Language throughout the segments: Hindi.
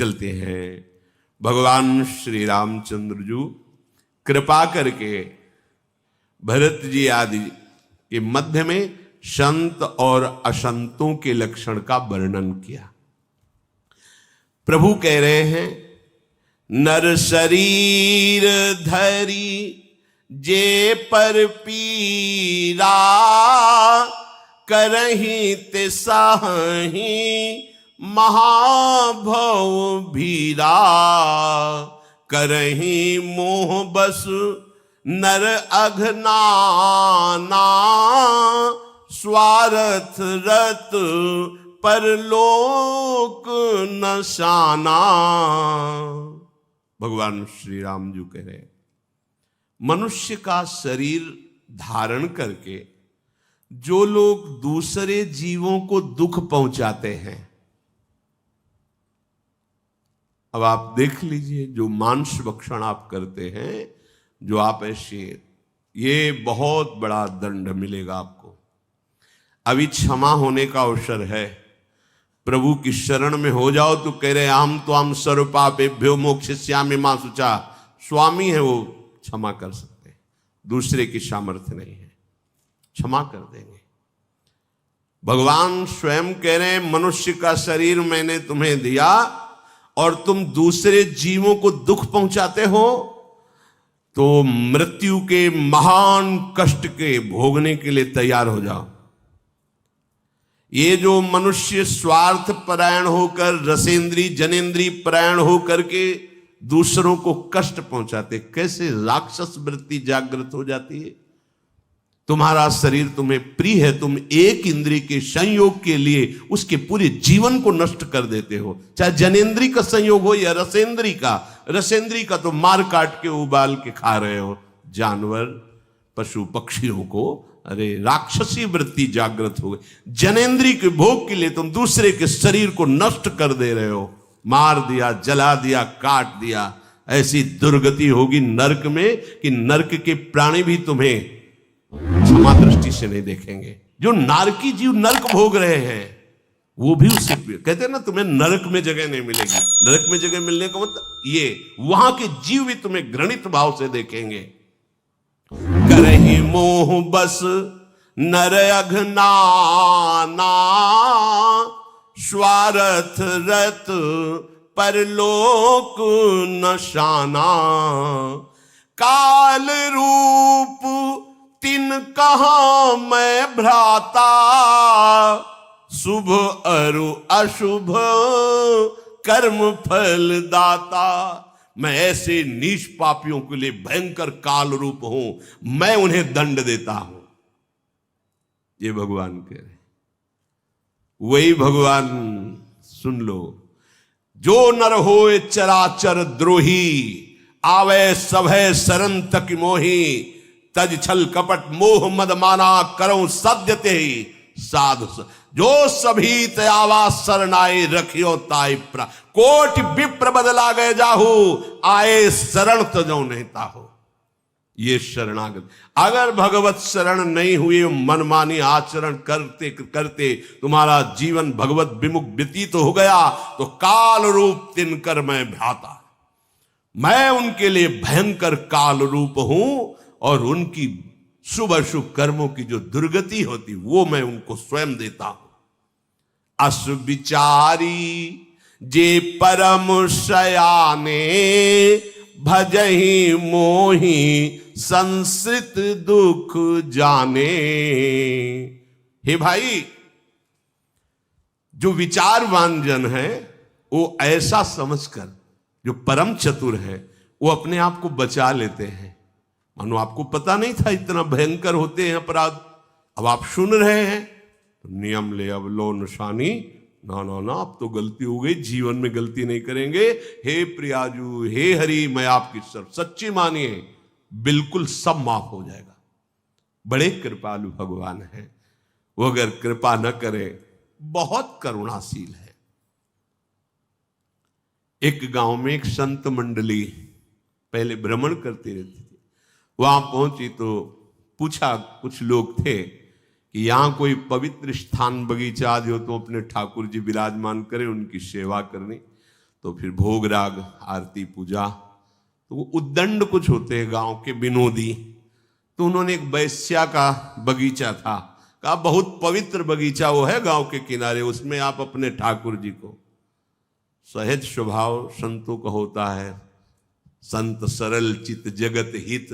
चलते हैं। भगवान श्री रामचंद्र जी कृपा करके भरत जी आदि के मध्य में संत और असंतों के लक्षण का वर्णन किया। प्रभु कह रहे हैं, नर शरीर धरी जे पर पीरा, करहीं ते साहीं महाभव भीरा। करहीं मोह बस नर अघनाना, स्वार्थ रत परलोक नशाना। भगवान श्री राम जी कह रहे, मनुष्य का शरीर धारण करके जो लोग दूसरे जीवों को दुख पहुंचाते हैं, अब आप देख लीजिए, जो मांस भक्षण आप करते हैं, जो आप ऐसे, ये बहुत बड़ा दंड मिलेगा आपको। अभी क्षमा होने का अवसर है, प्रभु की शरण में हो जाओ तो कह रहे, हम तो हम सर्वपापेभ्यो मोक्षयिष्यामि मा शुचा। स्वामी है वो, क्षमा कर सकते हैं, दूसरे की सामर्थ्य नहीं है, क्षमा कर देंगे। भगवान स्वयं कह रहे हैं, मनुष्य का शरीर मैंने तुम्हें दिया और तुम दूसरे जीवों को दुख पहुंचाते हो, तो मृत्यु के महान कष्ट के भोगने के लिए तैयार हो जाओ। ये जो मनुष्य स्वार्थ परायण होकर, रसेंद्री जनेन्द्री परायण होकर के दूसरों को कष्ट पहुंचाते, कैसे राक्षस वृत्ति जागृत हो जाती है। तुम्हारा शरीर तुम्हें प्रिय है, तुम एक इंद्रिय के संयोग के लिए उसके पूरे जीवन को नष्ट कर देते हो। चाहे जनेन्द्री का संयोग हो या रसेंद्री का। रसेंद्री का तो मार काट के उबाल के खा रहे हो जानवर पशु पक्षियों को, अरे राक्षसी वृत्ति जागृत हो गई। जनेन्द्री के भोग के लिए तुम दूसरे के शरीर को नष्ट कर दे रहे हो, मार दिया, जला दिया, काट दिया। ऐसी दुर्गति होगी नरक में कि नरक के प्राणी भी तुम्हें क्षमा दृष्टि से नहीं देखेंगे। जो नारकी जीव नरक भोग रहे हैं वो भी उससे, कहते हैं ना, तुम्हें नरक में जगह नहीं मिलेगी। नरक में जगह मिलने का मतलब ये, वहां के जीव भी तुम्हें घृणित भाव से देखेंगे। करहि मोह बस नर अघनाना, स्वार्थ रत परलोक नशाना। काल रूप तिन कहा मैं भ्राता, शुभ अरु अशुभ कर्म फल दाता। मैं ऐसे नीच पापियों के लिए भयंकर काल रूप हूं, मैं उन्हें दंड देता हूं। ये भगवान कह रहे। वही भगवान सुन लो, जो नर होए चराचर द्रोही, आवे सभय शरण तक मोही। तज छल कपट मोह मद माना, करो सद्यते ही साधु। जो सभी तयावा शरणाए, रखियो ताई प्रा। कोट विप्र बदला गए जाहू, आए शरण तजो नहीं ताहू। ये शरणागत, अगर भगवत शरण नहीं हुए, मनमानी आचरण करते करते तुम्हारा जीवन भगवत विमुख व्यतीत हो गया, तो काल रूप तिनकर मैं भ्राता, मैं उनके लिए भयंकर काल रूप हूं। और उनकी शुभ अशुभ कर्मों की जो दुर्गति होती, वो मैं उनको स्वयं देता हूं। अस विचारी जे परम शयाने, भजहि मोहि संसृत दुख जाने। हे भाई, जो विचारवान जन है, वो ऐसा समझकर, जो परम चतुर है, वो अपने आप को बचा लेते हैं। मानो आपको पता नहीं था इतना भयंकर होते हैं अपराध, अब आप सुन रहे हैं तो नियम ले अब लो निशानी, ना ना ना, अब तो गलती हो गई, जीवन में गलती नहीं करेंगे। हे प्रियाजू, हे हरि, मैं आपकी सब सच्ची मानिए, बिल्कुल सब माफ हो जाएगा। बड़े कृपालु भगवान हैं, वो अगर कृपा न करे, बहुत करुणाशील है। एक गांव में एक संत मंडली पहले भ्रमण करती रहती थी। वहां पहुंची तो पूछा, कुछ लोग थे कि यहां कोई पवित्र स्थान बगीचा आदि हो तो अपने ठाकुर जी विराजमान करें, उनकी सेवा करनी। तो फिर भोग राग, आरती, पूजा। तो वो उद्दंड कुछ होते हैं गांव के विनोदी, तो उन्होंने एक वैश्या का बगीचा था, कहा बहुत पवित्र बगीचा वो है गांव के किनारे, उसमें आप अपने ठाकुर जी को। सहज स्वभाव संतों का होता है, संत सरल चित जगत हित,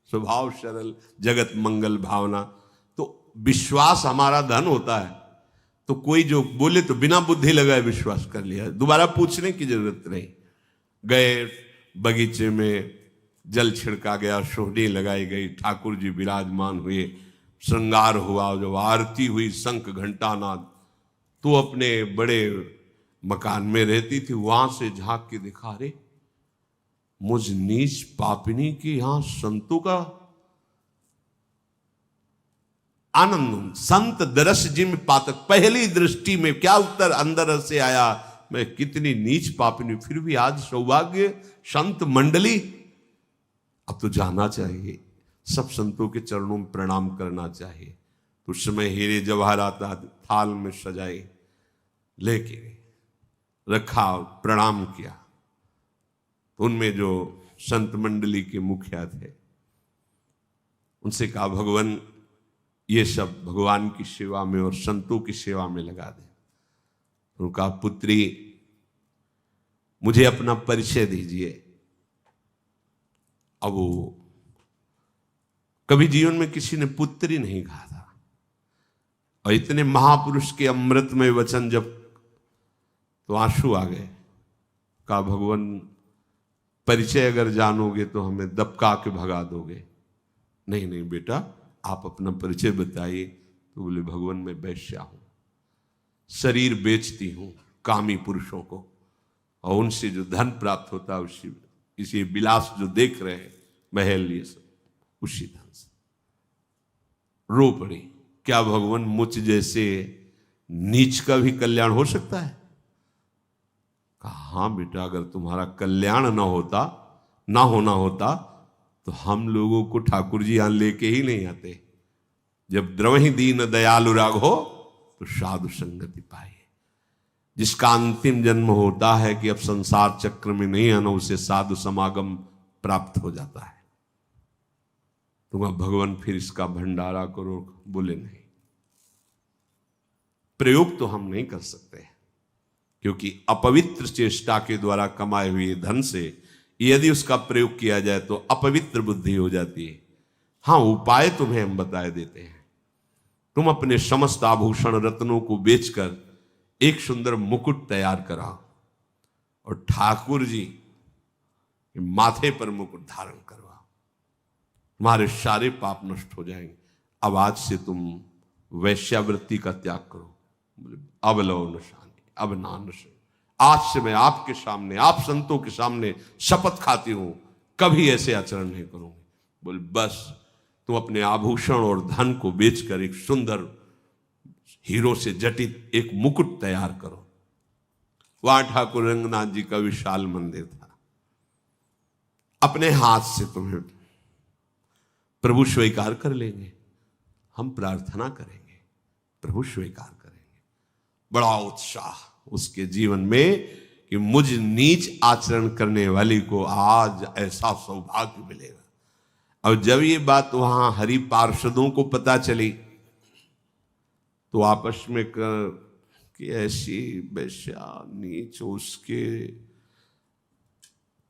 स्वभाव सरल जगत मंगल भावना। तो विश्वास हमारा धन होता है, तो कोई जो बोले तो बिना बुद्धि लगाए विश्वास कर लिया, दोबारा पूछने की जरूरत नहीं। गए बगीचे में, जल छिड़का गया, सोहनी लगाई गई, ठाकुर जी विराजमान हुए, श्रृंगार हुआ, जब आरती हुई, शंख घंटा नाद। तो अपने बड़े मकान में रहती थी, वहां से झांक के दिखा, रे मुझ नीच पापिनी की यहां संतों का आनंद, संत दरस जिम पातक। पहली दृष्टि में क्या उत्तर अंदर से आया, मैं कितनी नीच पापिनी, फिर भी आज सौभाग्य संत मंडली। अब तो जाना चाहिए, सब संतों के चरणों में प्रणाम करना चाहिए। तो उस समय हीरे जवाहरात थाल में सजाए लेके रखा, प्रणाम किया। तो उनमें जो संत मंडली के मुखिया थे, उनसे कहा भगवान ये सब भगवान की सेवा में और संतों की सेवा में लगा दे। उनका पुत्री मुझे अपना परिचय दीजिए। अब वो कभी जीवन में किसी ने पुत्री नहीं कहा था, और इतने महापुरुष के अमृतमय वचन जब, तो आंसू आ गए। कहा भगवान परिचय अगर जानोगे तो हमें दबका के भगा दोगे। नहीं नहीं बेटा, आप अपना परिचय बताइए। तो बोले भगवान मैं वैश्या हूं, शरीर बेचती हूं कामी पुरुषों को, और उनसे जो धन प्राप्त होता है उसी, इसी विलास जो देख रहे हैं महल, ये सब उसी धन से। रो पड़ी, क्या भगवान मुझ जैसे नीच का भी कल्याण हो सकता है? कहा हाँ बेटा, अगर तुम्हारा कल्याण ना होना होता तो हम लोगों को ठाकुर जी यहां लेके ही नहीं आते। जब द्रवहि दीन दयालु राग हो तो साधु संगति पाए। जिसका अंतिम जन्म होता है कि अब संसार चक्र में नहीं आना, उसे साधु समागम प्राप्त हो जाता है। तुम भगवान फिर इसका भंडारा करो। बोले नहीं, प्रयोग तो हम नहीं कर सकते, क्योंकि अपवित्र चेष्टा के द्वारा कमाए हुए धन से यदि उसका प्रयोग किया जाए तो अपवित्र बुद्धि हो जाती है। हाँ, उपाय तुम्हें हम बताए देते हैं। तुम अपने समस्त आभूषण रत्नों को बेचकर एक सुंदर मुकुट तैयार कराओ और ठाकुर जी माथे पर मुकुट धारण करवाओ, तुम्हारे सारे पाप नष्ट हो जाएंगे। अब आज से तुम वैश्यावृत्ति का त्याग करो। अब लो नशानी, अब ना नशे। आज से मैं आपके सामने, आप संतों के सामने शपथ खाती हूं, कभी ऐसे आचरण नहीं करूंगी। बोल बस तुम अपने आभूषण और धन को बेचकर एक सुंदर हीरो से जटित एक मुकुट तैयार करो। वहां ठाकुर रंगनाथ जी का विशाल मंदिर था। अपने हाथ से तुम्हें प्रभु स्वीकार कर लेंगे, हम प्रार्थना करेंगे, प्रभु स्वीकार करेंगे। बड़ा उत्साह उसके जीवन में कि मुझ नीच आचरण करने वाली को आज ऐसा सौभाग्य मिलेगा। और जब ये बात वहां हरि पार्षदों को पता चली तो आपस में कि ऐसी वैश्या नीच, उसके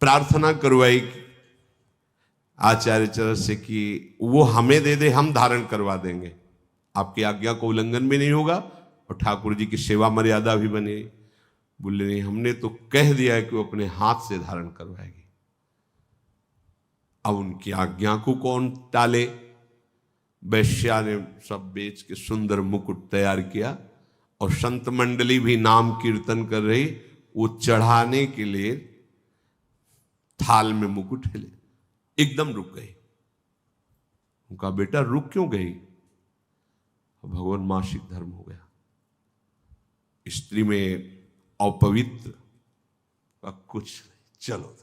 प्रार्थना करवाई आचार्य चरण से कि वो हमें दे दे, हम धारण करवा देंगे, आपकी आज्ञा को उल्लंघन भी नहीं होगा और ठाकुर जी की सेवा मर्यादा भी बनेगी। बोले नहीं, हमने तो कह दिया है कि वो अपने हाथ से धारण करवाएगी। अब उनकी आज्ञा को कौन टाले? वैश्या ने सब बेच के सुंदर मुकुट तैयार किया और संत मंडली भी नाम कीर्तन कर रही। वो चढ़ाने के लिए थाल में मुकुट हिले, एकदम रुक गई। उनका बेटा रुक क्यों गई? भगवान मासिक धर्म हो गया, स्त्री में अपवित्र का कुछ नहीं, चलो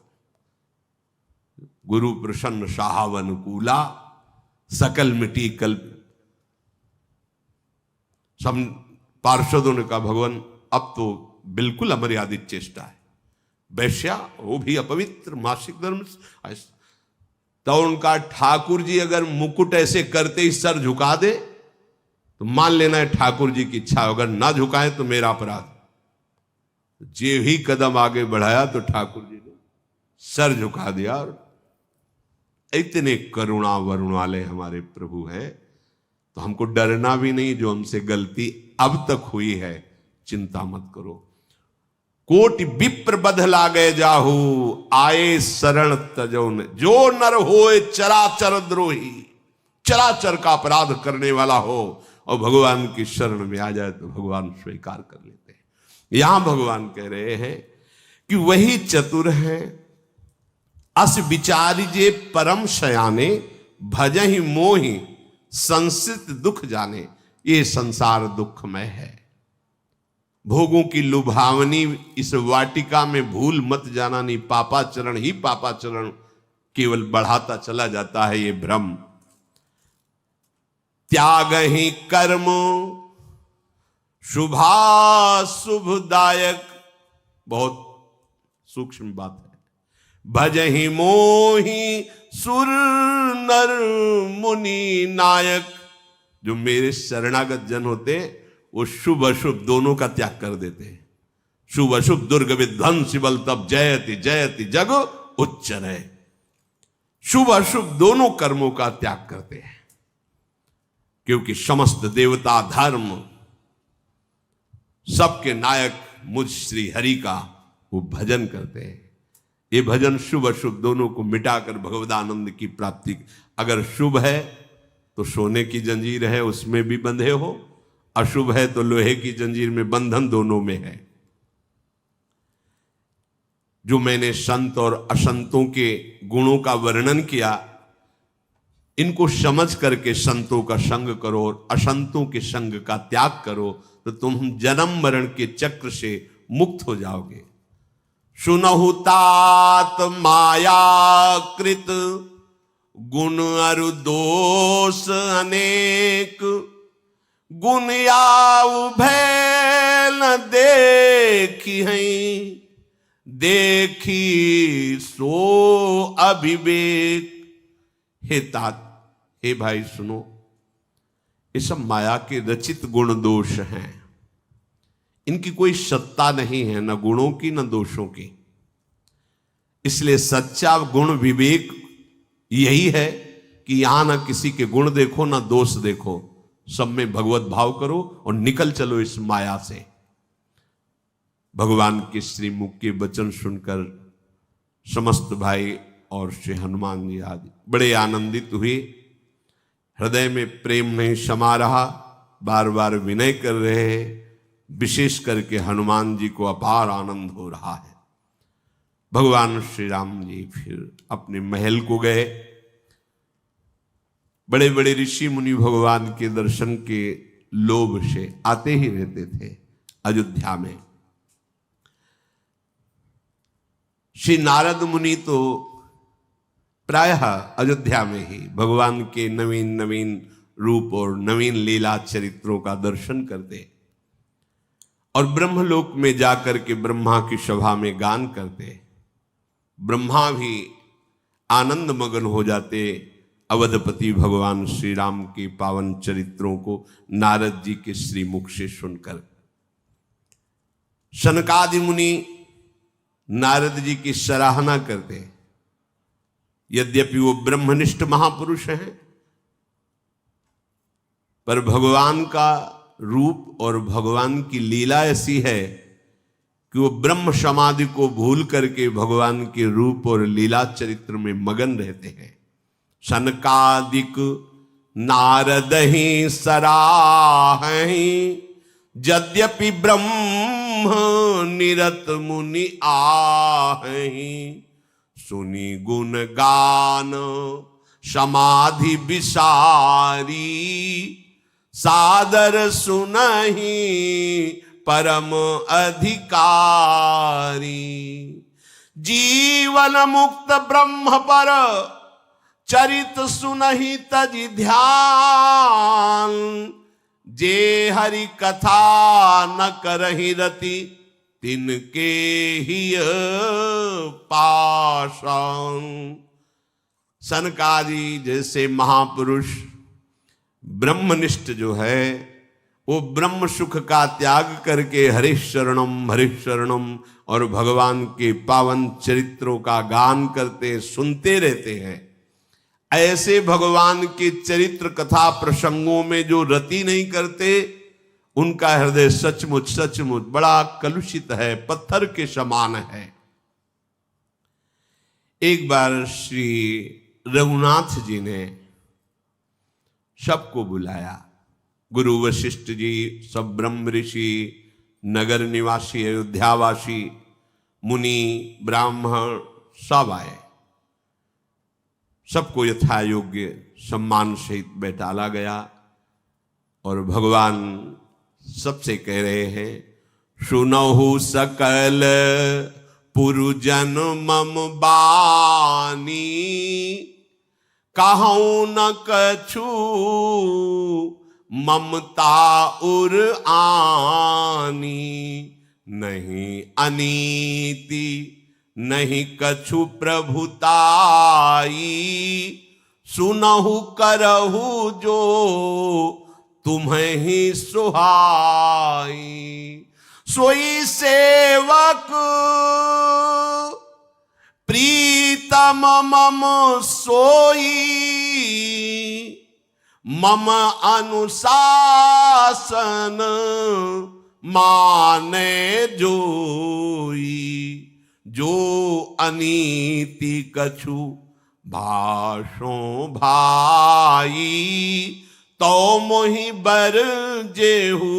गुरु प्रसन्न साहब अनुकूला, सकल मिटी कल्प। सब पार्षदों ने कहा भगवान अब तो बिल्कुल अमर्यादित चेष्टा है, वैश्या वो भी अपवित्र, मासिक धर्म। तो उनका ठाकुर जी अगर मुकुट ऐसे करते ही सर झुका दे तो मान लेना है ठाकुर जी की इच्छा, अगर ना झुकाए तो मेरा अपराध। जे ही कदम आगे बढ़ाया तो ठाकुर जी ने सर झुका दिया। और इतने करुणा वरुण वाले हमारे प्रभु हैं, तो हमको डरना भी नहीं। जो हमसे गलती अब तक हुई है चिंता मत करो। कोटि विप्र बध लागे जाहू, आए शरण तजौन। जो नर होए चराचर द्रोही, चराचर का अपराध करने वाला हो और भगवान की शरण में आ जाए तो भगवान स्वीकार कर लेते हैं। यहां भगवान कह रहे हैं कि वही चतुर है। अस विचारी जे परम शयाने, भजहि मोहि संसित दुख जाने। ये संसार दुखमय है, भोगों की लुभावनी इस वाटिका में भूल मत जाना। नहीं, पापाचरण ही पापाचरण केवल बढ़ाता चला जाता है ये भ्रम। त्याग ही कर्म शुभाशुभदायक, बहुत सूक्ष्म बात है। भजहि मोहि सुर नर मुनि नायक। जो मेरे शरणागत जन होते वो शुभ अशुभ दोनों का त्याग कर देते हैं। शुभ अशुभ दुर्ग विध्वंस बल तब जयति जयति जग उच्चरय। शुभ अशुभ दोनों कर्मों का त्याग करते हैं, क्योंकि समस्त देवता धर्म सबके नायक मुझ श्री हरि का वो भजन करते हैं। ये भजन शुभ अशुभ दोनों को मिटाकर भगवदानंद की प्राप्ति। अगर शुभ है तो सोने की जंजीर है, उसमें भी बंधे हो, अशुभ है तो लोहे की जंजीर में बंधन दोनों में है। जो मैंने संत और असंतों के गुणों का वर्णन किया, इनको समझ करके संतों का संग करो और असंतों के संग का त्याग करो, तो तुम जन्म मरण के चक्र से मुक्त हो जाओगे। सुनहु तात माया कृत, गुण अरु दोष अनेक। गुण याऊ भय न देखी हैं, देखी सो अभिवेक। हे तात, हे भाई सुनो, ये सब माया के रचित गुण दोष हैं। इनकी कोई सत्ता नहीं है, न गुणों की न दोषों की। इसलिए सच्चा गुण विवेक यही है कि यहां ना किसी के गुण देखो ना दोष देखो, सब में भगवत भाव करो और निकल चलो इस माया से। भगवान के श्री मुख के वचन सुनकर समस्त भाई और श्री हनुमान जी आदि बड़े आनंदित हुए। हृदय में प्रेम नहीं समा रहा, बार बार विनय कर रहे हैं। विशेष करके हनुमान जी को अपार आनंद हो रहा है। भगवान श्री राम जी फिर अपने महल को गए। बड़े बड़े ऋषि मुनि भगवान के दर्शन के लोभ से आते ही रहते थे अयोध्या में। श्री नारद मुनि तो प्रायः अयोध्या में ही भगवान के नवीन नवीन रूप और नवीन लीला चरित्रों का दर्शन करते और ब्रह्मलोक में जाकर के ब्रह्मा की सभा में गान करते। ब्रह्मा भी आनंद मगन हो जाते अवधपति भगवान श्री राम के पावन चरित्रों को नारद जी के श्री मुख से सुनकर। सनकादि मुनि नारद जी की सराहना करते। यद्यपि वो ब्रह्मनिष्ठ महापुरुष हैं, पर भगवान का रूप और भगवान की लीला ऐसी है कि वो ब्रह्म समाधि को भूल करके भगवान के रूप और लीला चरित्र में मगन रहते हैं। सनकादिक नारद ही सराहि, यद्यपि ब्रह्म निरत मुनि आहहि। सुनि गुण गान समाधि विसारी, सादर सुनहि परम अधिकारी। जीवन मुक्त ब्रह्म पर चरित सुनहि तज ध्यान। जे हरि कथा न करहि रति, तिनके ही पाशान। सनकादि जैसे महापुरुष ब्रह्मनिष्ठ जो है वो ब्रह्म सुख का त्याग करके हरिश शरणम और भगवान के पावन चरित्रों का गान करते सुनते रहते हैं। ऐसे भगवान के चरित्र कथा प्रसंगों में जो रति नहीं करते उनका हृदय सचमुच बड़ा कलुषित है, पत्थर के समान है। एक बार श्री रघुनाथ जी ने सबको बुलाया, गुरु वशिष्ठ जी, सब ब्रह्म ऋषि, नगर निवासी, अयोध्यावासी, मुनि, ब्राह्मण सब आए। सबको यथा योग्य सम्मान सहित बैठाला गया और भगवान सबसे कह रहे हैं, सुनहु सकल पुरुजन मम बानी, कहूं न कछु ममता उर आनी, नहीं अनीति नहीं कछु प्रभुताई, सुनहु करहु जो तुम्हें ही सुहाई। सोई सेवक प्रीतम मम सोई, मम अनुशासन माने जोई, जो अनीति कछु भाषों भाई, तो मोहि बर जेहू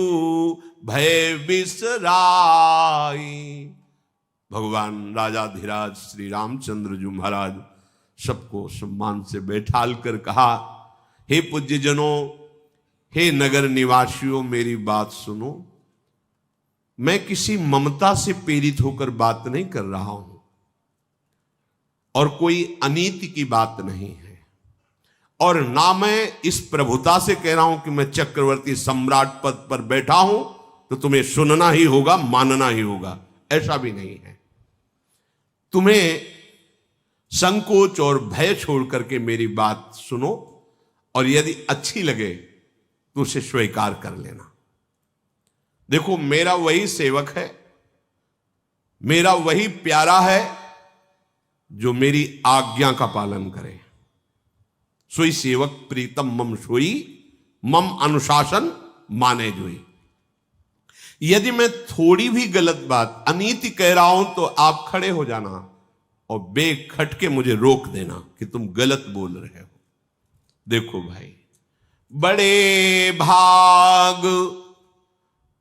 भय बिसराई। भगवान राजाधिराज श्री रामचंद्र जी महाराज सबको सम्मान से बैठाल कर कहा, हे पूज्यजनों, हे नगर निवासियों, मेरी बात सुनो। मैं किसी ममता से प्रेरित होकर बात नहीं कर रहा हूं और कोई अनीति की बात नहीं है, और ना मैं इस प्रभुता से कह रहा हूं कि मैं चक्रवर्ती सम्राट पद पर बैठा हूं तो तुम्हें सुनना ही होगा, मानना ही होगा, ऐसा भी नहीं है। तुम्हें संकोच और भय छोड़ करके मेरी बात सुनो और यदि अच्छी लगे तो उसे स्वीकार कर लेना। देखो, मेरा वही सेवक है, मेरा वही प्यारा है जो मेरी आज्ञा का पालन करे। सोई सेवक प्रीतम मम सोई, मम अनुशासन माने जोई। यदि मैं थोड़ी भी गलत बात, अनीति कह रहा हूं तो आप खड़े हो जाना और बेखटके मुझे रोक देना कि तुम गलत बोल रहे हो। देखो भाई, बड़े भाग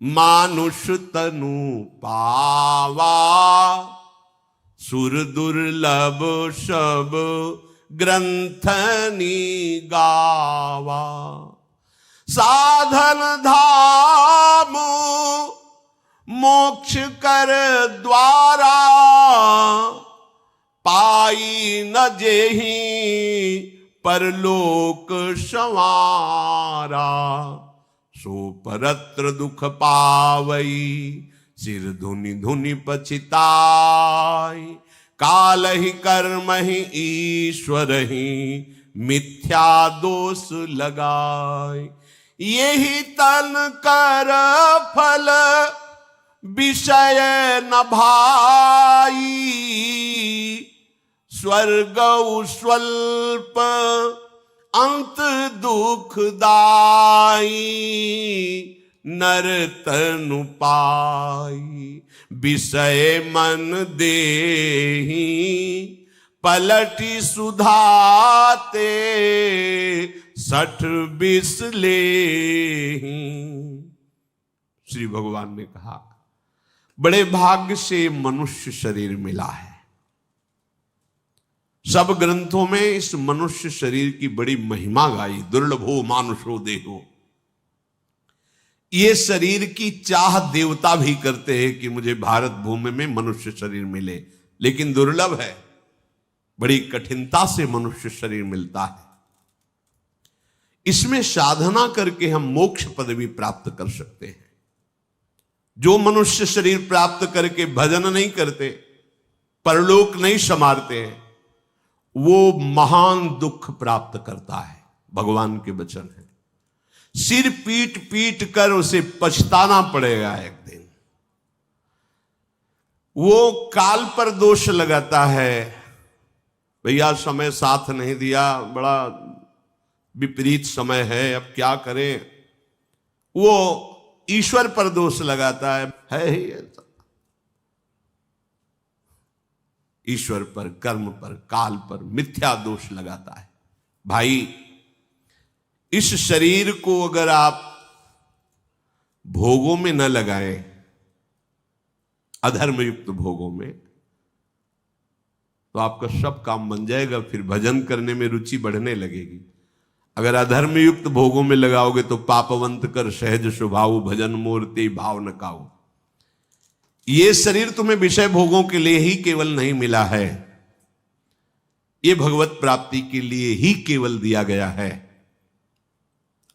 मानुष तनु पावा, सुर दुर्लभ सब ग्रंथनी गावा, साधन धाम मोक्ष कर द्वारा, पाई न जेहि परलोक संवारा, सो परत्र दुख पावई, सिर धुनि धुनि पछिताई, काल ही कर्म ही ईश्वर ही मिथ्या दोष लगाए, यही तन कर फल विषय न भाई, स्वर्ग स्वल्प अंत दुखदाई, नर तनु पाई, विषय मन देहि पलटी सुधाते, 60 विष लेहि। श्री भगवान ने कहा, बड़े भाग्य से मनुष्य शरीर मिला है। सब ग्रंथों में इस मनुष्य शरीर की बड़ी महिमा गाई, दुर्लभो मानुषो देहो। ये शरीर की चाह देवता भी करते हैं कि मुझे भारत भूमि में मनुष्य शरीर मिले, लेकिन दुर्लभ है, बड़ी कठिनता से मनुष्य शरीर मिलता है। इसमें साधना करके हम मोक्ष पदवी प्राप्त कर सकते हैं। जो मनुष्य शरीर प्राप्त करके भजन नहीं करते, परलोक नहीं संवारते हैं, वो महान दुख प्राप्त करता है। भगवान के वचन है। सिर पीट पीट कर उसे पछताना पड़ेगा एक दिन। वो काल पर दोष लगाता है, भैया समय साथ नहीं दिया, बड़ा विपरीत समय है, अब क्या करें। वो ईश्वर पर दोष लगाता है ही ऐसा। ईश्वर पर, कर्म पर, काल पर मिथ्या दोष लगाता है। भाई, इस शरीर को अगर आप भोगों में न लगाएं, अधर्म युक्त भोगों में, तो आपका सब काम बन जाएगा, फिर भजन करने में रुचि बढ़ने लगेगी। अगर अधर्म युक्त भोगों में लगाओगे तो पापवंत कर सहज स्वभाव, भजन मूर्ति भाव न काऊ। ये शरीर तुम्हें विषय भोगों के लिए ही केवल नहीं मिला है, ये भगवत प्राप्ति के लिए ही केवल दिया गया है।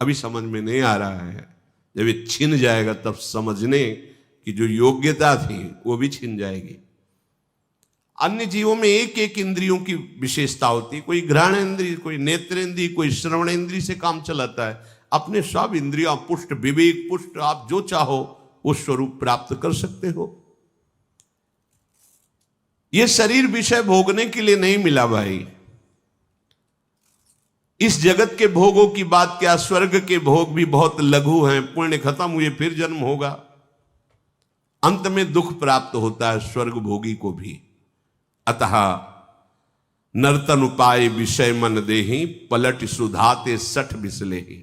अभी समझ में नहीं आ रहा है, जब ये छिन जाएगा तब समझने कि जो योग्यता थी वो भी छिन जाएगी। अन्य जीवों में एक एक इंद्रियों की विशेषता होती है। कोई घ्राण इंद्रिय, कोई नेत्र इंद्रिय, कोई श्रवण इंद्रिय से काम चलाता है। अपने सब इंद्रियां पुष्ट, विवेक पुष्ट, आप जो चाहो वो स्वरूप प्राप्त कर सकते हो। ये शरीर विषय भोगने के लिए नहीं मिला भाई। इस जगत के भोगों की बात क्या, स्वर्ग के भोग भी बहुत लघु हैं। पुण्य खत्म हुए फिर जन्म होगा, अंत में दुख प्राप्त होता है स्वर्ग भोगी को भी। अतः नर्तन उपाय विषय मन देहि, पलट सुधाते सठ बिसलेहि।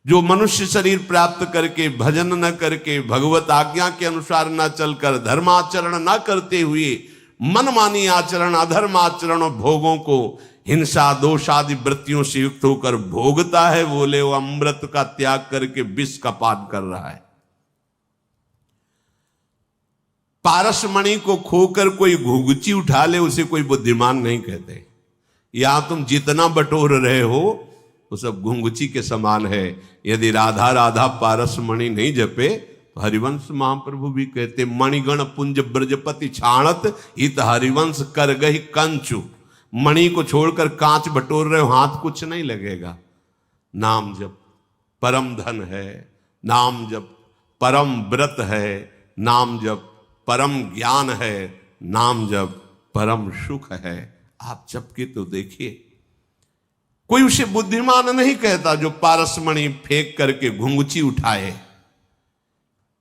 जो मनुष्य शरीर प्राप्त करके भजन न करके, भगवत आज्ञा के अनुसार न चलकर, धर्माचरण न करते हुए मनमानी आचरण, अधर्म आचरण और भोगों को हिंसा दोष आदि वृत्तियों से युक्त होकर भोगता है, बोले वो अमृत का त्याग करके विष का पान कर रहा है। पारसमणि को खोकर कोई घुघुची उठा ले, उसे कोई बुद्धिमान नहीं कहते। यहां तुम जितना बटोर रहे हो वो सब घुंघुची के समान है। यदि राधा राधा पारसमणि नहीं जपे तो हरिवंश महाप्रभु भी कहते, मणिगण पुंज ब्रजपति छाणत हित हरिवंश कर गही कंचु। मणि को छोड़कर कांच बटोर रहे हो, हाथ कुछ नहीं लगेगा। नाम जप परम धन है, नाम जप परम व्रत है, नाम जप परम ज्ञान है, नाम जप परम सुख है। आप जप के तो देखिए, कोई उसे बुद्धिमान नहीं कहता जो पारसमणि फेंक करके घुंघुची उठाए।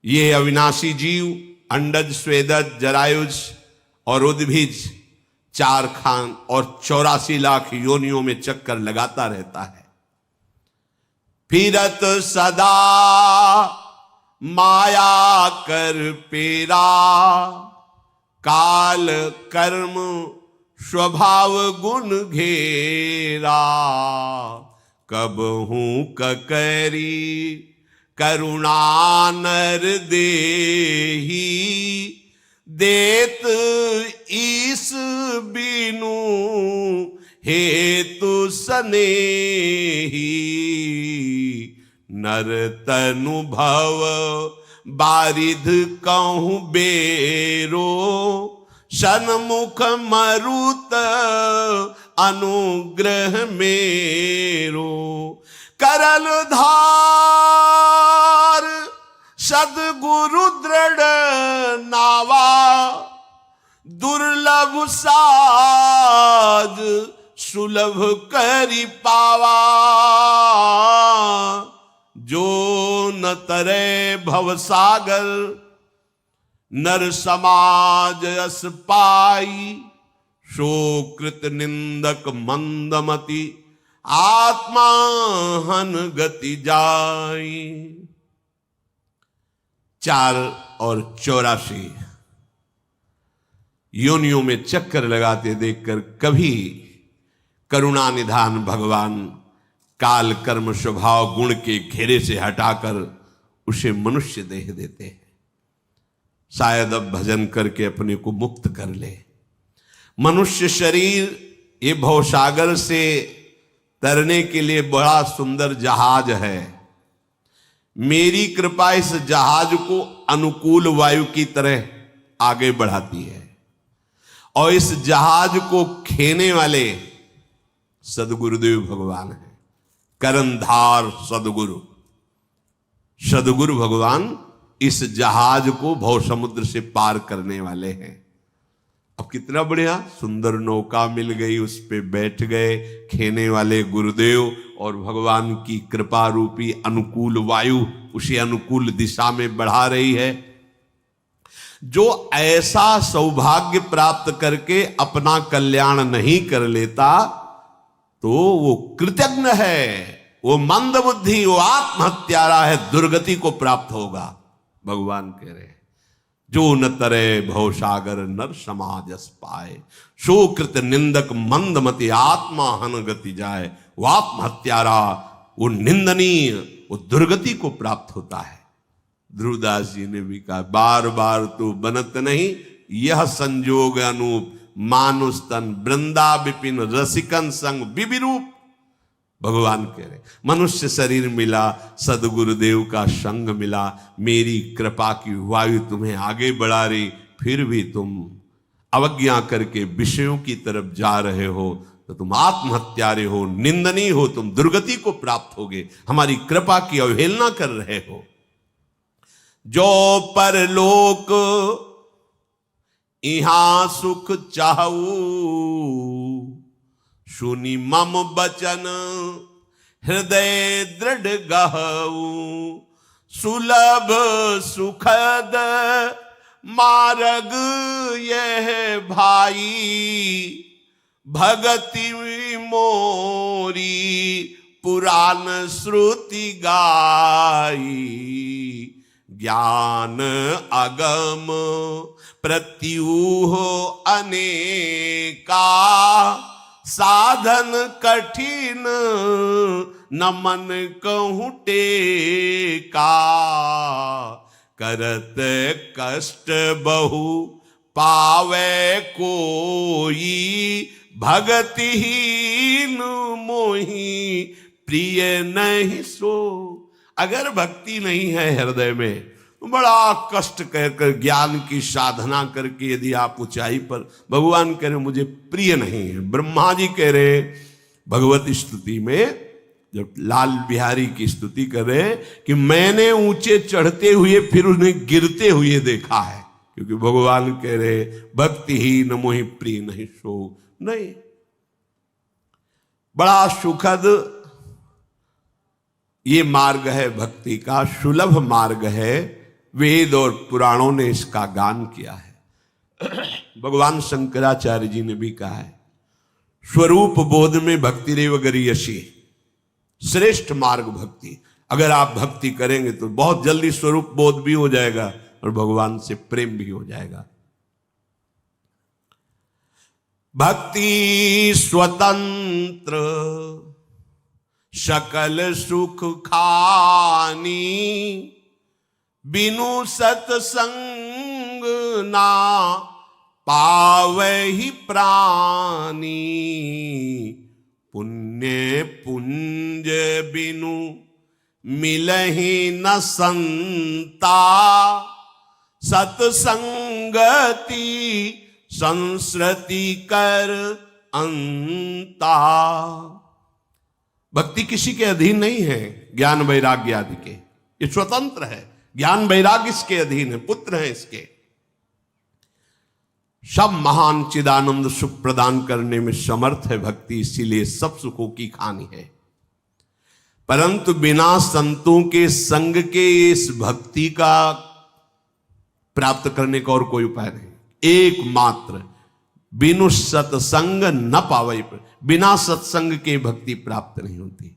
ये अविनाशी जीव अंडज, स्वेदज, जरायुज और उद्भिज 4 खान और 84 लाख योनियों में चक्कर लगाता रहता है। फिरत सदा माया कर पेरा, काल कर्म स्वभाव गुण घेरा। कब हूं ककरी करुणा नर देही, देत ईस बीनु हेतु सनेही। नर तनु भव बारिध कहूं बेरो, सन्मुख मरुत अनुग्रह मेरो। करल धार सदगुरु दृढ़ नावा, दुर्लभ साज सुलभ करि पावा। जो न तरे भवसागर, नर समाज यस पाई। सो कृत निंदक मंदमति, आत्मा हन गति जाई। 4 और 84 योनियों में चक्कर लगाते देखकर कभी करुणा निधान भगवान काल कर्म स्वभाव गुण के घेरे से हटाकर उसे मनुष्य देह देते हैं। शायद अब भजन करके अपने को मुक्त कर ले। मनुष्य शरीर ये भवसागर से तरने के लिए बड़ा सुंदर जहाज है। मेरी कृपा इस जहाज को अनुकूल वायु की तरह आगे बढ़ाती है, और इस जहाज को खेने वाले सदगुरुदेव भगवान हैं। करनधार सदगुरु, सदगुरु भगवान इस जहाज को भव समुद्र से पार करने वाले हैं। अब कितना बढ़िया सुंदर नौका मिल गई, उस पे बैठ गए खेने वाले गुरुदेव, और भगवान की कृपा रूपी अनुकूल वायु उसे अनुकूल दिशा में बढ़ा रही है। जो ऐसा सौभाग्य प्राप्त करके अपना कल्याण नहीं कर लेता तो वो कृतज्ञ है, वो मंदबुद्धि, वो आत्महत्यारा है, दुर्गति को प्राप्त होगा। भगवान कह रहे हैं जो न तरे भवसागर नर समाजस पाए, सो कृत निंदक मंदमति आत्मा हन गति जाए। वो आत्महत्यारा, वो निंदनीय, वो दुर्गति को प्राप्त होता है। ध्रुवदास जी ने भी कहा बार बार तो बनत नहीं, यह संजोग अनूप, मानुष तन वृंदा विपिन रसिकन संग विविरूप। भगवान कह रहे मनुष्य शरीर मिला, सदगुरुदेव का संग मिला, मेरी कृपा की वायु तुम्हें आगे बढ़ा रही, फिर भी तुम अवज्ञा करके विषयों की तरफ जा रहे हो तो तुम आत्महत्यारे हो, निंदनीय हो, तुम दुर्गति को प्राप्त होगे, हमारी कृपा की अवहेलना कर रहे हो। जो परलोक इहां सुख चाहू, सुनी मम बचन हृदय दृढ़ गहऊ। सुलभ सुखद मार्ग यह भाई, भगति मोरी पुराण श्रुति गाई। ज्ञान अगम प्रत्यूह अनेका, साधन कठिन न मन कहूं टेका। करत कष्ट बहु पावे कोई, भगतिहीन मोही प्रिय नहीं सो। अगर भक्ति नहीं है हृदय में तो बड़ा कष्ट कहकर ज्ञान की साधना करके यदि आप ऊंचाई पर, भगवान कह रहे मुझे प्रिय नहीं है। ब्रह्मा जी कह रहे भगवत स्तुति में, जब लाल बिहारी की स्तुति कर रहे कि मैंने ऊंचे चढ़ते हुए फिर उन्हें गिरते हुए देखा है, क्योंकि भगवान कह रहे भक्ति ही न मोहि प्रिय नहीं सो। नहीं, बड़ा सुखद ये मार्ग है भक्ति का, सुलभ मार्ग है। वेद और पुराणों ने इसका गान किया है। भगवान शंकराचार्य जी ने भी कहा है स्वरूप बोध में भक्ति रेव गरीयसी, श्रेष्ठ मार्ग भक्ति। अगर आप भक्ति करेंगे तो बहुत जल्दी स्वरूप बोध भी हो जाएगा और भगवान से प्रेम भी हो जाएगा। भक्ति स्वतंत्र सकल सुख खानी, बिनु सत्संग ना पावहि प्राणी। पुण्य पुंज बिनु मिलहि न संता, सत्संगति संस्कृति कर अंता। भक्ति किसी के अधीन नहीं है, ज्ञान वैराग्य आदि के, ये स्वतंत्र है। ज्ञान वैराग्य इसके अधीन है, पुत्र है इसके। सब महान चिदानंद सुख प्रदान करने में समर्थ है भक्ति, इसीलिए सब सुखों की खानी है। परंतु बिना संतों के संग के इस भक्ति का प्राप्त करने का और कोई उपाय नहीं। एकमात्र बिनु सत्संग न पावई, बिना सत्संग के भक्ति प्राप्त नहीं होती।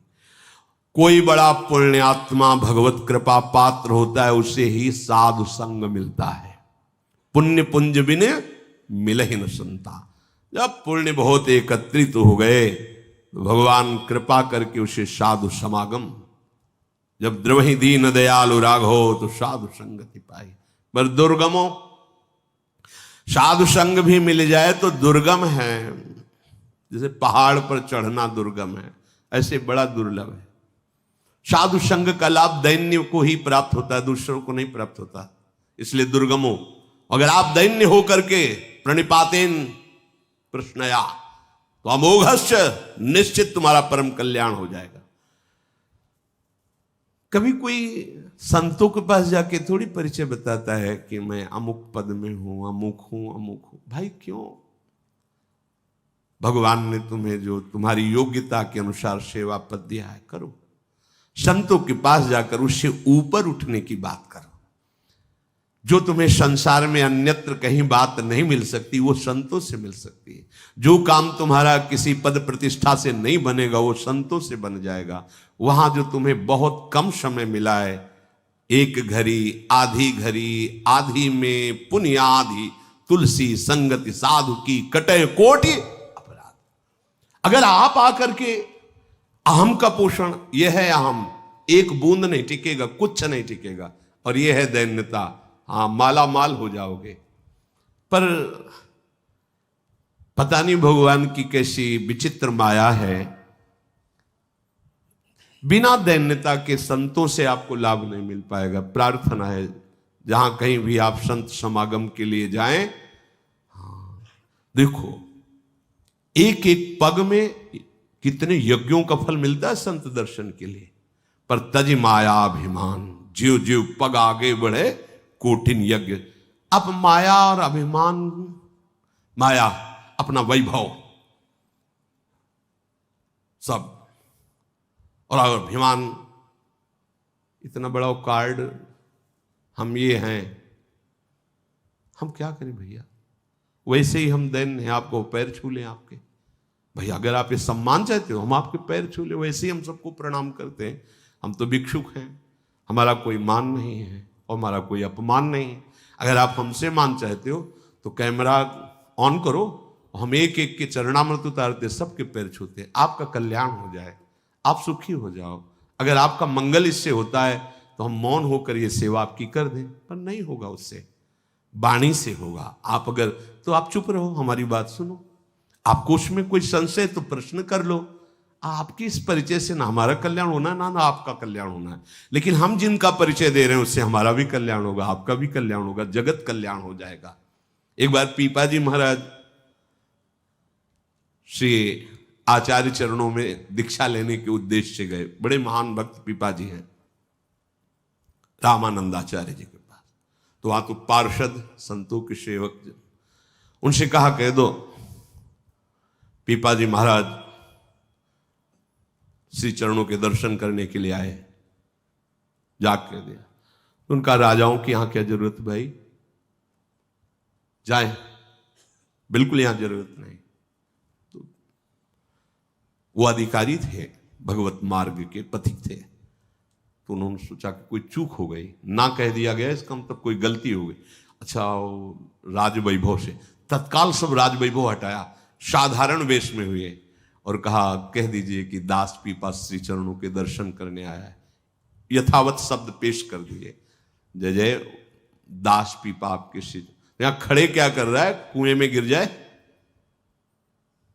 कोई बड़ा पुण्यात्मा भगवत कृपा पात्र होता है, उसे ही साधु संग मिलता है। पुण्य पुंज बिन मिलहि न संता। जब पुण्य बहुत एकत्रित हो गए तो भगवान कृपा करके उसे साधु समागम, जब द्रवहि दीन दयालु राघो तो साधु संगति पाई। पर दुर्गमो, साधु संग भी मिल जाए तो दुर्गम है। जैसे पहाड़ पर चढ़ना दुर्गम है, ऐसे बड़ा दुर्लभ है। साधु संग का लाभ दैन्य को ही प्राप्त होता है, दूसरों को नहीं प्राप्त होता। इसलिए दुर्गमो, अगर आप दैन्य होकर के प्रणिपातेन प्रश्नया तो अमोघस्य, निश्चित तुम्हारा परम कल्याण हो जाएगा। कभी कोई संतों के पास जाके थोड़ी परिचय बताता है कि मैं अमुक पद में हूं, अमुक हूं, अमुक हूं। भाई क्यों? भगवान ने तुम्हें जो तुम्हारी योग्यता के अनुसार सेवा पद दिया है, करो। संतों के पास जाकर उससे ऊपर उठने की बात करो। जो तुम्हें संसार में अन्यत्र कहीं बात नहीं मिल सकती, वो संतों से मिल सकती है। जो काम तुम्हारा किसी पद प्रतिष्ठा से नहीं बनेगा, वो संतों से बन जाएगा। वहां जो तुम्हें बहुत कम समय मिला है, एक घड़ी, आधी में पुण्याधि, तुलसी संगति साधु की कटे कोटि अपराध। अगर आप आकर के अहम का पोषण, यह है अहम, एक बूंद नहीं टिकेगा, कुछ नहीं टिकेगा, और यह है दैन्यता, हाँ माला माल हो जाओगे। पर पता नहीं भगवान की कैसी विचित्र माया है, बिना दैन्यता के संतों से आपको लाभ नहीं मिल पाएगा। प्रार्थना है जहां कहीं भी आप संत समागम के लिए जाएं, हाँ, देखो एक एक पग में कितने यज्ञों का फल मिलता है संत दर्शन के लिए। पर तज माया अभिमान, जीव जीव पग आगे बढ़े कोटिन यज्ञ। अब माया और अभिमान, माया अपना वैभव सब, और अभिमान इतना बड़ा कार्ड, हम ये हैं, हम क्या करें भैया? वैसे ही हम दैन्य हैं, आपको पैर छू लें आपके, भैया अगर आप ये सम्मान चाहते हो हम आपके पैर छू ले, वैसे ही हम सबको प्रणाम करते हैं। हम तो भिक्षुक हैं, हमारा कोई मान नहीं है और हमारा कोई अपमान नहीं है। अगर आप हमसे मान चाहते हो तो कैमरा ऑन करो, हम एक एक के चरणामृत उतारते, सबके पैर छूते, आपका कल्याण हो जाए, आप सुखी हो जाओ। अगर आपका मंगल इससे होता है तो हम मौन होकर ये सेवा आपकी कर दें, पर नहीं होगा, उससे वाणी से होगा। आप अगर तो आप चुप रहो, हमारी बात सुनो। आपको उसमें कोई संशय तो प्रश्न कर लो। आपकी इस परिचय से ना हमारा कल्याण होना ना आपका कल्याण होना है, लेकिन हम जिनका परिचय दे रहे हैं उससे हमारा भी कल्याण होगा, आपका भी कल्याण होगा, जगत कल्याण हो जाएगा। एक बार पीपाजी महाराज श्री आचार्य चरणों में दीक्षा लेने के उद्देश्य से गए। बड़े महान भक्त पीपाजी हैं, रामानंदाचार्य जी के पास। तो वहां तो पार्षद संतों के सेवक, उनसे कहा कह दो पीपाजी महाराज श्री चरणों के दर्शन करने के लिए आए, जाग कर दिया। उनका राजाओं की यहां क्या जरूरत भाई, जाए, बिल्कुल यहां जरूरत नहीं। तो वो अधिकारी थे, भगवत मार्ग के पथिक थे, तो उन्होंने सोचा कि कोई चूक हो गई, ना कह दिया गया इसका मतलब कोई गलती हो गई। अच्छा, राज वैभव से तत्काल सब राज वैभव हटाया, साधारण वेश में हुए और कहा कह दीजिए कि दास पीपा श्री चरणों के दर्शन करने आया है। यथावत शब्द पेश कर दिए, जय जय दास पीपा आपके श्री। यहां खड़े क्या कर रहा है, कुएं में गिर जाए?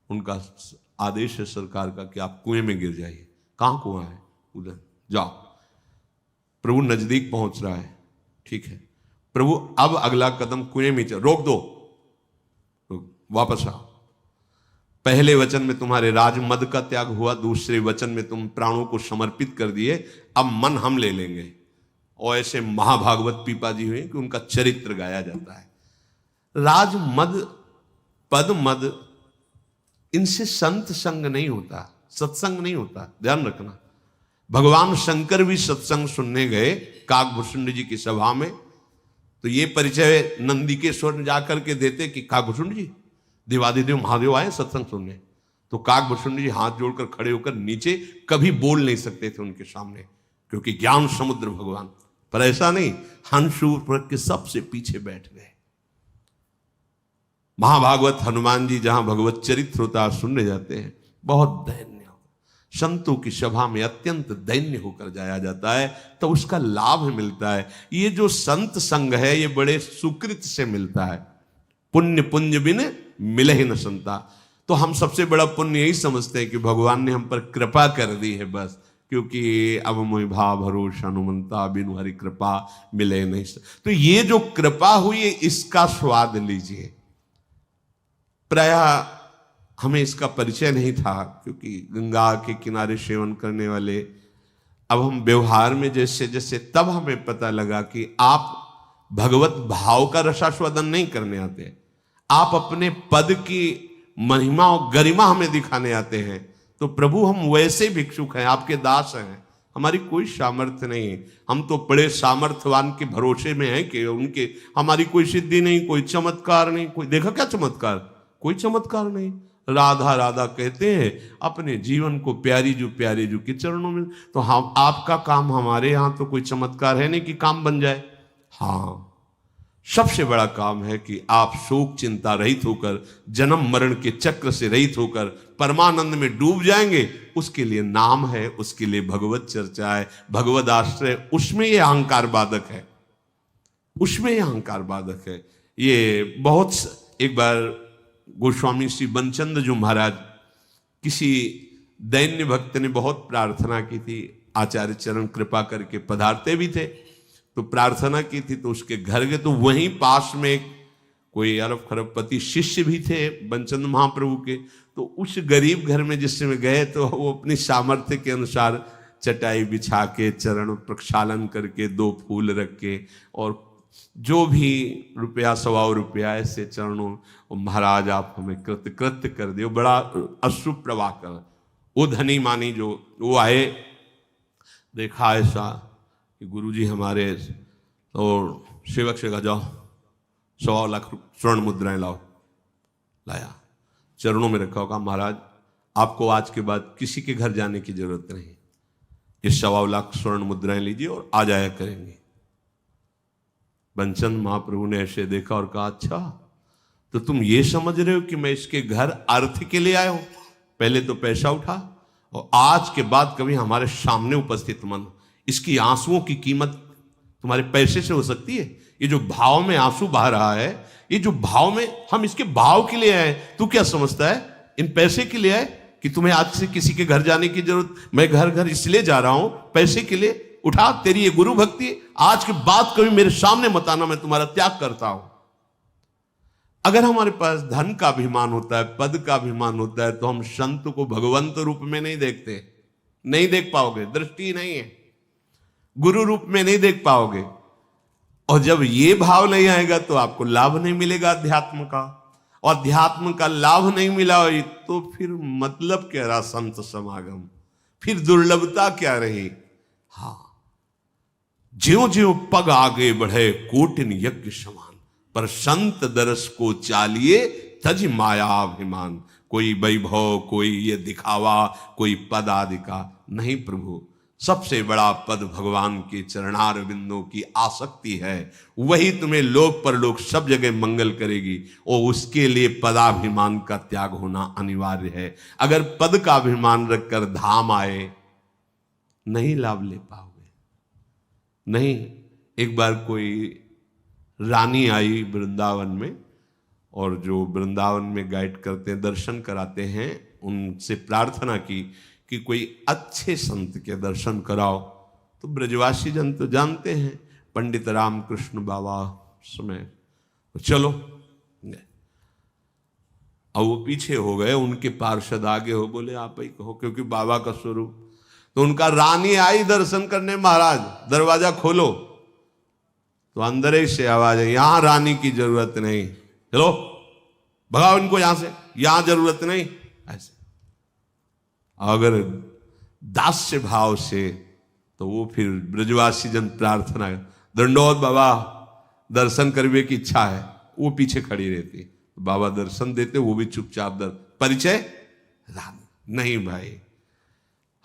उनका आदेश है सरकार का कि आप कुएं में गिर जाइए। कहां कुआं है? उधर जाओ। प्रभु नजदीक पहुंच रहा है, ठीक है प्रभु, अब अगला कदम कुएं में चल, रोक दो, वापस आओ। पहले वचन में तुम्हारे राजमद का त्याग हुआ, दूसरे वचन में तुम प्राणों को समर्पित कर दिए, अब मन हम ले लेंगे। और ऐसे महाभागवत पीपाजी हुए कि उनका चरित्र गाया जाता है। राजमद, पद मद, इनसे संत संग नहीं होता, सत्संग नहीं होता, ध्यान रखना। भगवान शंकर भी सत्संग सुनने गए काकभूषुंड जी की सभा में, तो ये परिचय नंदिकेश्वर जाकर के देते कि काकभूषुंड जी देवादिदेव महादेव आए सत्संग सुनने। तो काकभूषुंड जी हाथ जोड़कर खड़े होकर नीचे, कभी बोल नहीं सकते थे उनके सामने, क्योंकि ज्ञान समुद्र भगवान। पर ऐसा नहीं, हंसूर के सबसे पीछे बैठ गए। महाभागवत हनुमान जी जहां भगवत चरित्र होता सुनने जाते हैं, बहुत दैन्य, संतों की सभा में अत्यंत दैन्य होकर जाया जाता है, तो उसका लाभ मिलता है। ये जो संत संग है ये बड़े सुकृत से मिलता है, पुण्य पुंज बिन मिले ही न संता। तो हम सबसे बड़ा पुण्य यही समझते हैं कि भगवान ने हम पर कृपा कर दी है, बस क्योंकि अब मोहि भाव भरोसा हनुमंता बिनु हरि कृपा मिले नहीं। तो ये जो कृपा हुई है इसका स्वाद लीजिए। प्राय हमें इसका परिचय नहीं था, क्योंकि गंगा के किनारे सेवन करने वाले, अब हम व्यवहार में जैसे जैसे तब हमें पता लगा कि आप भगवत भाव का रसास्वादन नहीं करने आते, आप अपने पद की महिमा और गरिमा हमें दिखाने आते हैं। तो प्रभु हम वैसे भिक्षुक हैं, आपके दास हैं, हमारी कोई सामर्थ्य नहीं है। हम तो बड़े सामर्थ्यवान के भरोसे में हैं कि उनके, हमारी कोई सिद्धि नहीं, कोई चमत्कार नहीं। कोई देखा क्या चमत्कार? कोई चमत्कार नहीं। राधा राधा कहते हैं अपने जीवन को प्यारी जो के चरणों में। तो हम, आपका काम हमारे यहाँ तो कोई चमत्कार है नहीं कि काम बन जाए। हाँ, सबसे बड़ा काम है कि आप शोक चिंता रहित होकर, जन्म मरण के चक्र से रहित होकर परमानंद में डूब जाएंगे। उसके लिए नाम है, उसके लिए भगवत चर्चा है, भगवत आश्रय, उसमें ये अहंकार बाधक है, उसमें ये अहंकार बाधक है। ये बहुत, एक बार गोस्वामी श्री बनचंद्र जो महाराज, किसी दैन्य भक्त ने बहुत प्रार्थना की थी, आचार्य चरण कृपा करके पधारते भी थे, तो प्रार्थना की थी, तो उसके घर गए, तो वहीं पास में कोई अरब खरबपति शिष्य भी थे बनचंद्र महाप्रभु के। तो उस गरीब घर में जिस समय गए, तो वो अपनी सामर्थ्य के अनुसार चटाई बिछा के, चरण प्रक्षालन करके, 2 फूल रख के, और जो भी रुपया 125 रुपया ऐसे चरणों, महाराज आप हमें कृत्य कर दियो। बड़ा अश्रु प्रवाह कर। वो धनी मानी जो वो आए, देखा ऐसा कि गुरुजी हमारे, तो सेवक से कहा जाओ 125 लाख स्वर्ण मुद्राएं लाओ। लाया, चरणों में रखा होगा, महाराज आपको आज के बाद किसी के घर जाने की जरूरत नहीं, ये 125 लाख स्वर्ण मुद्राएं लीजिए और आ जाया करेंगे। बनचंद महाप्रभु ने ऐसे देखा और कहा, अच्छा तो तुम ये समझ रहे हो कि मैं इसके घर अर्थ के लिए आया हूं? पहले तो पैसा उठा और आज के बाद कभी हमारे सामने उपस्थित मन, इसकी आंसुओं की कीमत तुम्हारे पैसे से हो सकती है? ये जो भाव में आंसू बहा रहा है, ये जो भाव में, हम इसके भाव के लिए आए। तू क्या समझता है इन पैसे के लिए आए कि तुम्हें आज से किसी के घर जाने की जरूरत? मैं घर घर इसलिए जा रहा हूं पैसे के लिए। उठा, तेरी ये गुरु भक्ति, आज के बाद कभी मेरे सामने मत आना, मैं तुम्हारा त्याग करता हूं। अगर हमारे पास धन का अभिमान होता है, पद का अभिमान होता है, तो हम संत को भगवंत रूप में नहीं देखते, नहीं देख पाओगे, दृष्टि नहीं है, गुरु रूप में नहीं देख पाओगे। और जब ये भाव नहीं आएगा तो आपको लाभ नहीं मिलेगा अध्यात्म का, और अध्यात्म का लाभ नहीं मिला तो फिर मतलब क्या रहा संत समागम, फिर दुर्लभता क्या रही। हाँ, ज्यों ज्यों पग आगे बढ़े कोटिन यज्ञ समान, पर संत दरस को चालिए तज माया अभिमान। कोई वैभव, कोई ये दिखावा, कोई पद आदि का नहीं प्रभु। सबसे बड़ा पद भगवान के चरणार बिंदों की आसक्ति है, वही तुम्हें लोक परलोक सब जगह मंगल करेगी, और उसके लिए पदाभिमान का त्याग होना अनिवार्य है। अगर पद का अभिमान रखकर धाम आए, नहीं लाभ ले पाओगे। नहीं, एक बार कोई रानी आई वृंदावन में, और जो वृंदावन में गाइड करते हैं, दर्शन कराते हैं, उनसे प्रार्थना की कि कोई अच्छे संत के दर्शन कराओ। तो ब्रजवासी जन तो जानते हैं, पंडित रामकृष्ण बाबा समय, तो चलो। और वो पीछे हो गए, उनके पार्षद आगे हो, बोले आप ही कहो क्योंकि बाबा का स्वरूप। तो उनका रानी आई दर्शन करने, महाराज दरवाजा खोलो, तो अंदर ही से आवाज है, यहां रानी की जरूरत नहीं, चलो भगाओ इनको यहां से, यहां जरूरत नहीं। ऐसे अगर दास्य भाव से, तो वो फिर ब्रजवासी जन प्रार्थना, दंडोत बाबा दर्शन करने की इच्छा है, वो पीछे खड़ी रहती, बाबा दर्शन देते, वो भी चुपचाप परिचय रानी नहीं। भाई,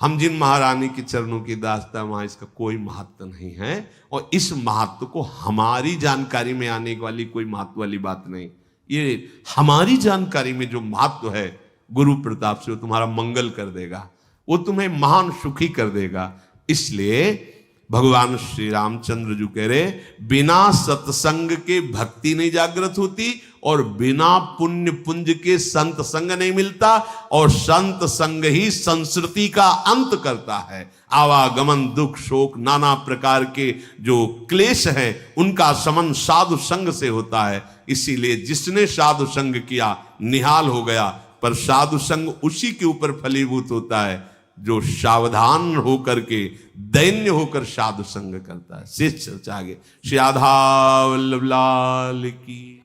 हम जिन महारानी के चरणों की दास्ता, वहां इसका कोई महत्व नहीं है, और इस महत्व को हमारी जानकारी में आने वाली कोई महत्व वाली बात नहीं। ये हमारी जानकारी में जो महत्व है, गुरु प्रताप से वो तुम्हारा मंगल कर देगा, वो तुम्हें महान सुखी कर देगा। इसलिए भगवान श्री रामचंद्र जी कह रहे, बिना सत्संग के भक्ति नहीं जागृत होती, और बिना पुण्य पुंज के संत संग नहीं मिलता, और संत संग ही संस्कृति का अंत करता है। आवागमन, दुख, शोक, नाना प्रकार के जो क्लेश हैं उनका शमन साधु संग से होता है। इसीलिए जिसने साधु संग किया निहाल हो गया, पर साधु संग उसी के ऊपर फलीभूत होता है जो सावधान होकर के, दैन्य होकर साधु संग करता है। शेष चर्चा आगे। श्री राधा वल्लभ लाल की।